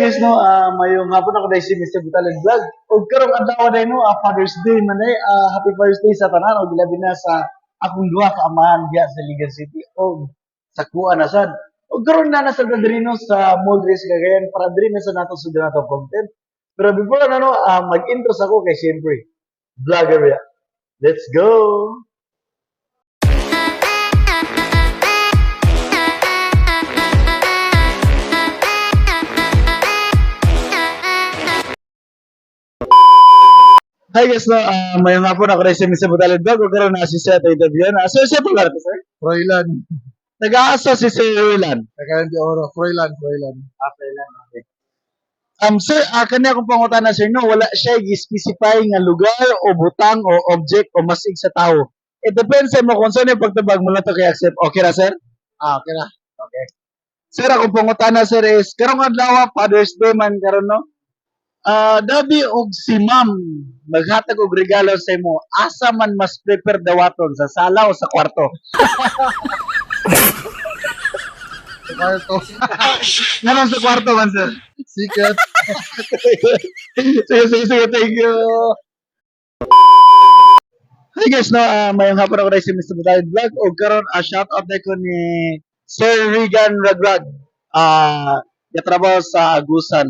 guys, no, mayong hapon ako dahil si Mr. Butalan Vlog. O karong adlaw dahil no, Father's Day man eh, Happy Father's Day sa tanan, o gilabi na sa akong duha ka amahan diya sa Ligan City, o sa Kuan na sad. O karon na nasa Dadrino sa Mall Race Cagayan para diri na sa nato sa nato content. Pero before na no, mag-intro sa ako kay siyempre, vlogger ya. Let's go! Hi guys, no, mayong hapon ako rin si Mr. Butalan Vlog. O karon na si Sir ito interview na. Sir, siya pala ito, sir? Froilan. Nag-aasa si Sir Roylan. Nagkaroon di oro. Froilan. Froilan, okay. Sir, kanya akong pangutana, sir, no, wala siya i-specify nga lugar o butang o object o masig sa tao. It depends sa mo kung saan yung pagtabag mo na ito kay accept. Okay na, sir? Okay na. Okay. Sir, akong pangutana, sir, is karong adlaw, Father's Day man karon no? Dabi og si ma'am maghatag og regalo sa imo, asa man mas prefer dawaton, sa sala o sa kwarto? Sa kwarto. Ngayon sa kwarto man, sir. Sikat. Sige, thank you. Hi guys, no, mayong hapon ako rin si Mr. Butalan Vlog. O karon shout out na ko ni Sir Regan Ragrag. Yatrabaho sa Agusan.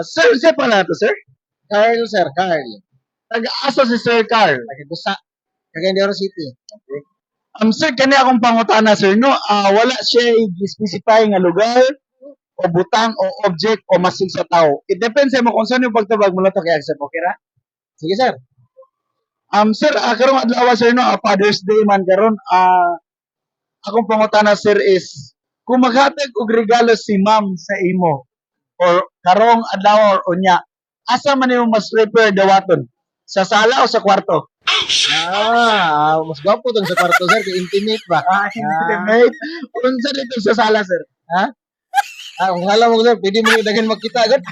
Sir, siya pala ito, sir? Carl, sir. Carl. Nag-asa si Sir Carl. Nagkagusa. Cagayan de Oro City. Okay. Sir, kanya akong pangutana, sir, no? Wala siya i-specify nga lugar o butang o object o masig sa tao. It depends sa mo kung saan yung pagtabag mo na ito kay accept. Okay ra? Sige, sir. Sir, karong adlaw, sir, no? Father's Day man karon. Akong pangutana, sir, is kung maghatag og regalo si ma'am sa imo or karong adlaw or unya, asa man yung mas prefer dawaton? Sa sala o sa kwarto? Mas gwapo tong sa kwarto, sir. Kaya intimate ba? Intimate. Kung saan ito sa sala, sir? Ha? Kung alam mo, sir, pwede mo dagan magkita agad.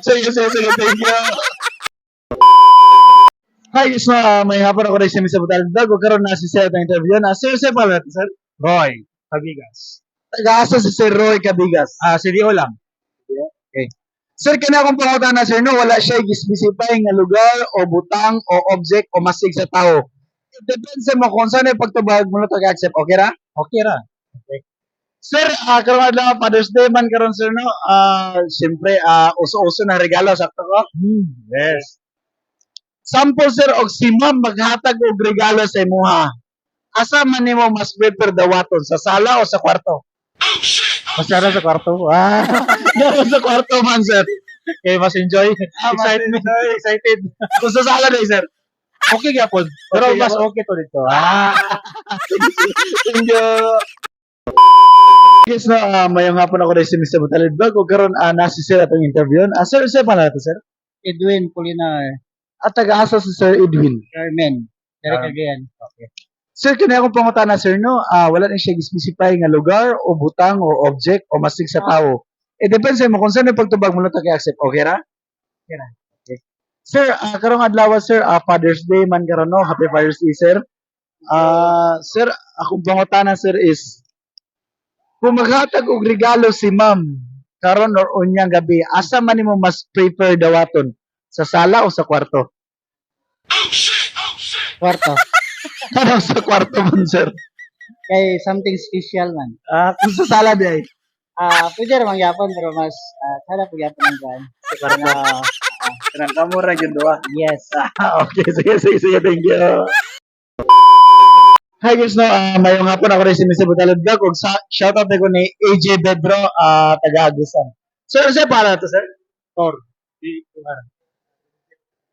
Sige, thank you. Hi, guys, may hapon ako rin si Mr. Butalan Vlog. O karon na si Sir na interview na. Sir pala, sir? Roy. Kabigas. Taga-asa si Sir Roy Cabigas. Si Dio lang. Okay. Sir, kanya akong pangutana, sir, no, wala siya i-specify nga lugar o butang o object o masig sa tao. It depends sa mo kung saan yung pagtabag mo na ito accept. Okay ra? Okay ra. Okay. Sir, karon adlaw Father's Day man karon, sir, no? Siyempre, uso-uso na regalo, sakto ko? Yes. Sample, sir, og si ma'am maghatag og regalo sa imuha. Asa man nimo mas prefer dawaton, sa sala o sa kwarto? Masyara sa kwarto. Sa kwarto man, sir. Okay, mas enjoy. Excited. Kung sa sala na, sir. Okay gyapon. Pero Okay mas gyapon. okay to dito. Thank you. Yes, na mayong hapon ako rin si Mr. Butalan Vlog. O karon nasi sir atong interview. Sir, pala ito, sir? Edwin Polinar. At taga-asa si Sir Edwin. Carmen. Dari Ah. Cagayan. Okay. Sir, kanya akong pangutana, sir, no? Wala na siya specify nga lugar o butang o object o masig sa tao. Depende sa mo kung saan yung pagtubag mo na ito kay-accept. Okay ra? Okay ra. Okay. Sir, karong adlaw, sir, Father's Day man karon, no? Happy Father's Day, sir. Sir, akong pangutana, sir, is kung maghatag og regalo si ma'am karon or unyang gabi, asa man nimo mas prefer dawaton? Sa sala o sa kwarto? Kwarto. Kanang sa kwarto man, sir. Kay something special man. Kung sa sala di ay. Pwede rin mangyapon pero mas sana po yapon ang dyan. Sa kwarto. Kanang kamura yun doa. Yes. Okay, sige, thank you. Hi guys, no, mayong hapon ako rin si Mr. Butalan Vlog. Og shoutout ko ni AJ Bedro, taga Agusan. Sir, siya pala to, sir? Tor.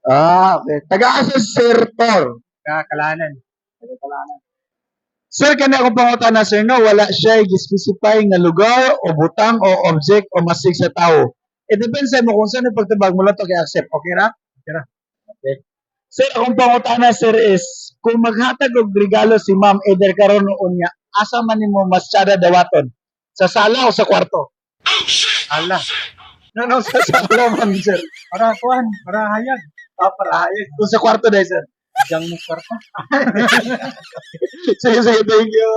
Okay. Taga-asa Sir Tor. Kakalanan. Sir, kanya akong pangutana, sir, no, wala siya i-specify nga lugar o butang o object o masig sa tao. Depende sa mo kung saan yung pagtabag mo lang ito kay-accept. Okay ra? Okay ra. Okay. Sir, akong pangutana, sir, is kung maghatag og regalo si ma'am, either karon o unya, asa man nimo mas tsada dawaton? Sa sala o sa kwarto? Ala. No, sa sala man, sir. Para kuan. Para hayag. Para hayag. Kung sa kwarto dahil, sir. Diyan mo kwarto. Sige, thank you.